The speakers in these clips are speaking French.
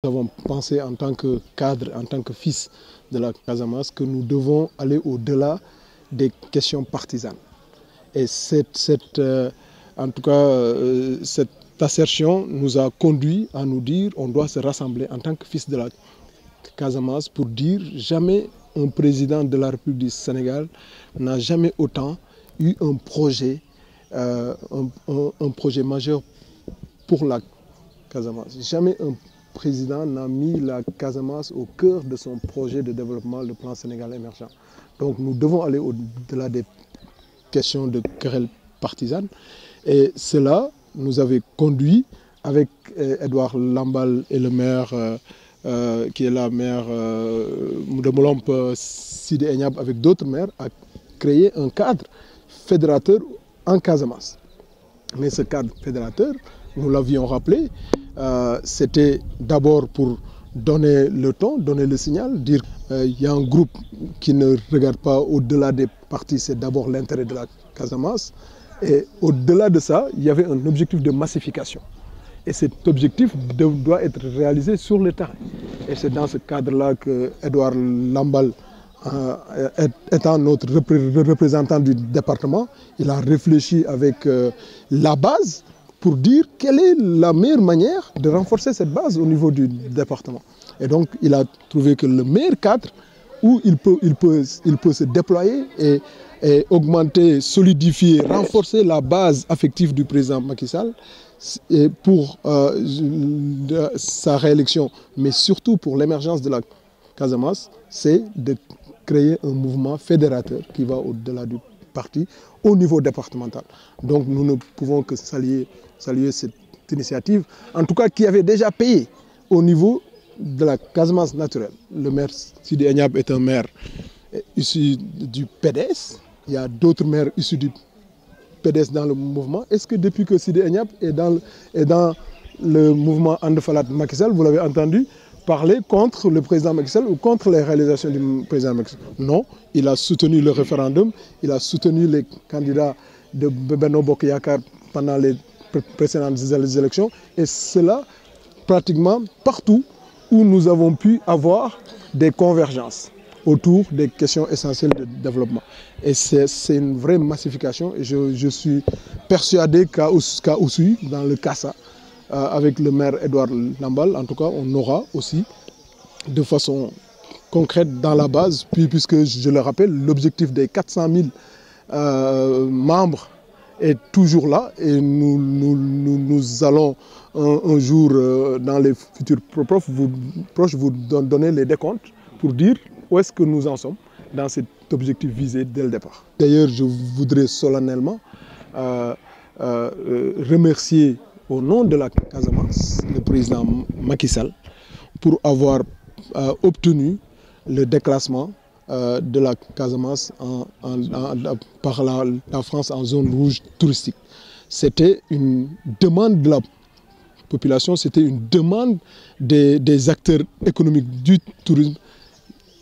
Nous avons pensé en tant que cadre, en tant que fils de la Casamance, que nous devons aller au-delà des questions partisanes. Et cette assertion nous a conduit à nous dire qu'on doit se rassembler en tant que fils de la Casamance pour dire jamais un président de la République du Sénégal n'a jamais autant eu un projet majeur pour la Casamance. Jamais un président n'a mis la Casamance au cœur de son projet de développement, le plan Sénégal émergent. Donc nous devons aller au-delà des questions de querelles partisanes. Et cela nous avait conduit, avec Edouard Lambal et le maire, qui est la maire de Molomp, Sidi Enyab, avec d'autres maires, à créer un cadre fédérateur en Casamance. Mais ce cadre fédérateur, nous l'avions rappelé, c'était d'abord pour donner le ton, donner le signal, dire qu'il y a un groupe qui ne regarde pas au-delà des partis, c'est d'abord l'intérêt de la Casamance. Et au-delà de ça, il y avait un objectif de massification. Et cet objectif doit être réalisé sur le terrain. Et c'est dans ce cadre-là que Edouard Lambal, étant notre représentant du département, il a réfléchi avec la base pour dire quelle est la meilleure manière de renforcer cette base au niveau du département. Et donc, il a trouvé que le meilleur cadre où il peut se déployer et augmenter, solidifier, renforcer la base affective du président Macky Sall pour sa réélection, mais surtout pour l'émergence de la Casamance, c'est de créer un mouvement fédérateur qui va au-delà du parti au niveau départemental. Donc nous ne pouvons que saluer cette initiative, en tout cas qui avait déjà payé au niveau de la Casamance naturelle. Le maire Sidi Enyab est un maire issu du PDS. Il y a d'autres maires issus du PDS dans le mouvement. Est-ce que depuis que Sidi Enyab est dans le mouvement Andefalat Macky Sall, vous l'avez entendu parler contre le président Macky Sall ou contre les réalisations du président Macky Sall? Non, il a soutenu le référendum, il a soutenu les candidats de Benno Bokk Yakaar pendant les précédentes élections, et cela pratiquement partout où nous avons pu avoir des convergences autour des questions essentielles de développement. Et c'est une vraie massification, et je suis persuadé qu'à Oussouye, dans le Kassa, avec le maire Edouard Lambal, en tout cas, on aura aussi de façon concrète dans la base, puisque je le rappelle, l'objectif des 400 000 membres est toujours là, et nous allons un jour, dans les futurs proches, vous donner les décomptes pour dire où est-ce que nous en sommes dans cet objectif visé dès le départ. D'ailleurs, je voudrais solennellement remercier au nom de la Casamance le président Macky Sall pour avoir obtenu le déclassement de la Casamance par la France en zone rouge touristique. C'était une demande de la population, c'était une demande des acteurs économiques du tourisme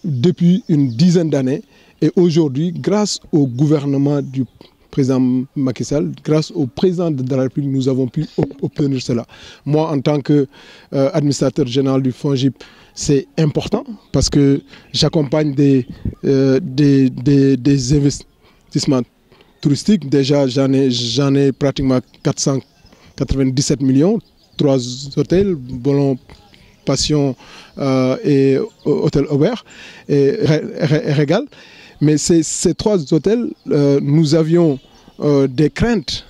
depuis une dizaine d'années. Et aujourd'hui, grâce au gouvernement du président Macky Sall, grâce au président de la République, nous avons pu obtenir cela. Moi, en tant qu'administrateur général du FONGIP, c'est important parce que j'accompagne des investissements touristiques. Déjà, j'en ai pratiquement 497 millions, 3 hôtels, Ballon Passion et Hôtel Aubert et Régal. Mais ces 3 hôtels, nous avions des craintes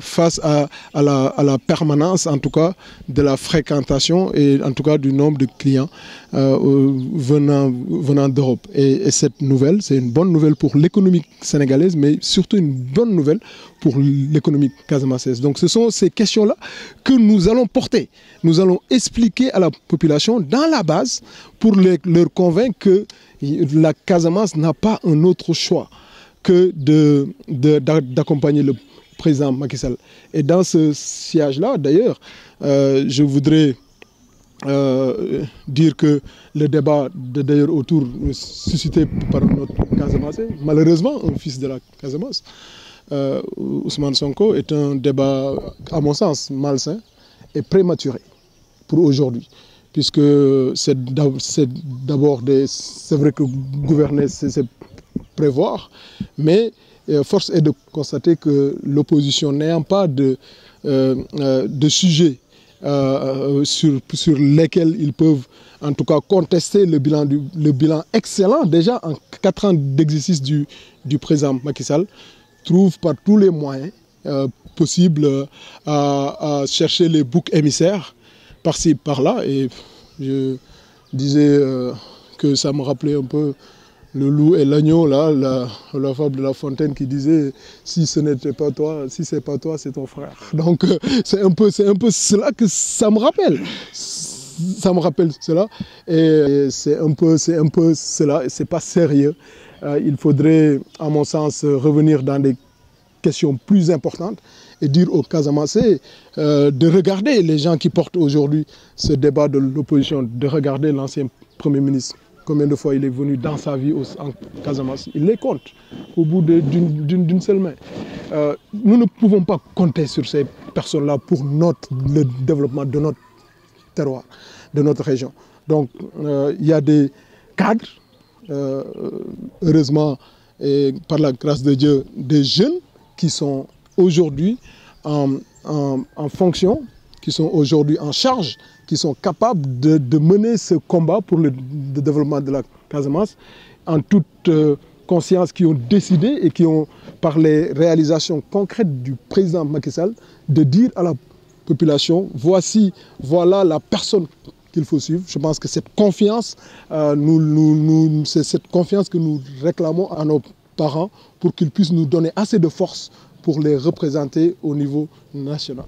face à la permanence, en tout cas, de la fréquentation et en tout cas du nombre de clients venant d'Europe. Et cette nouvelle, c'est une bonne nouvelle pour l'économie sénégalaise, mais surtout une bonne nouvelle pour l'économie casamançaise. Donc ce sont ces questions-là que nous allons porter. Nous allons expliquer à la population dans la base pour leur convaincre que la Casamance n'a pas un autre choix que d'accompagner le président Macky Sall. Et dans ce siège-là, d'ailleurs, je voudrais dire que le débat d'ailleurs autour suscité par notre Casamancé, malheureusement un fils de la Casamance, Ousmane Sonko, est un débat, à mon sens, malsain et prématuré pour aujourd'hui. puisque c'est d'abord c'est vrai que gouverner, c'est prévoir, mais force est de constater que l'opposition n'ayant pas de sujets sur lesquels ils peuvent en tout cas contester le bilan excellent déjà en 4 ans d'exercice du président Macky Sall, trouve par tous les moyens possibles à chercher les boucs émissaires par-ci, par-là. Et je disais que ça me rappelait un peu le loup et l'agneau, là, la fable de La Fontaine qui disait « si ce n'était pas toi, si c'est pas toi, c'est ton frère ». Donc c'est un peu cela que ça me rappelle. Ça me rappelle cela. Et c'est un peu cela, et c'est pas sérieux. Il faudrait, à mon sens, revenir dans des questions plus importantes et dire aux Casamançais de regarder les gens qui portent aujourd'hui ce débat de l'opposition, de regarder l'ancien Premier ministre. Combien de fois il est venu dans sa vie en Casamance. Il les compte au bout d'une seule main. Nous ne pouvons pas compter sur ces personnes-là pour le développement de notre terroir, de notre région. Donc il y a des cadres, heureusement, et par la grâce de Dieu, des jeunes qui sont aujourd'hui en fonction, qui sont aujourd'hui en charge, qui sont capables de mener ce combat pour le développement de la Casamance en toute conscience, qui ont décidé et qui ont, par les réalisations concrètes du président Macky Sall, de dire à la population, voilà la personne qu'il faut suivre. Je pense que cette confiance, c'est cette confiance que nous réclamons à nos parents pour qu'ils puissent nous donner assez de force pour les représenter au niveau national.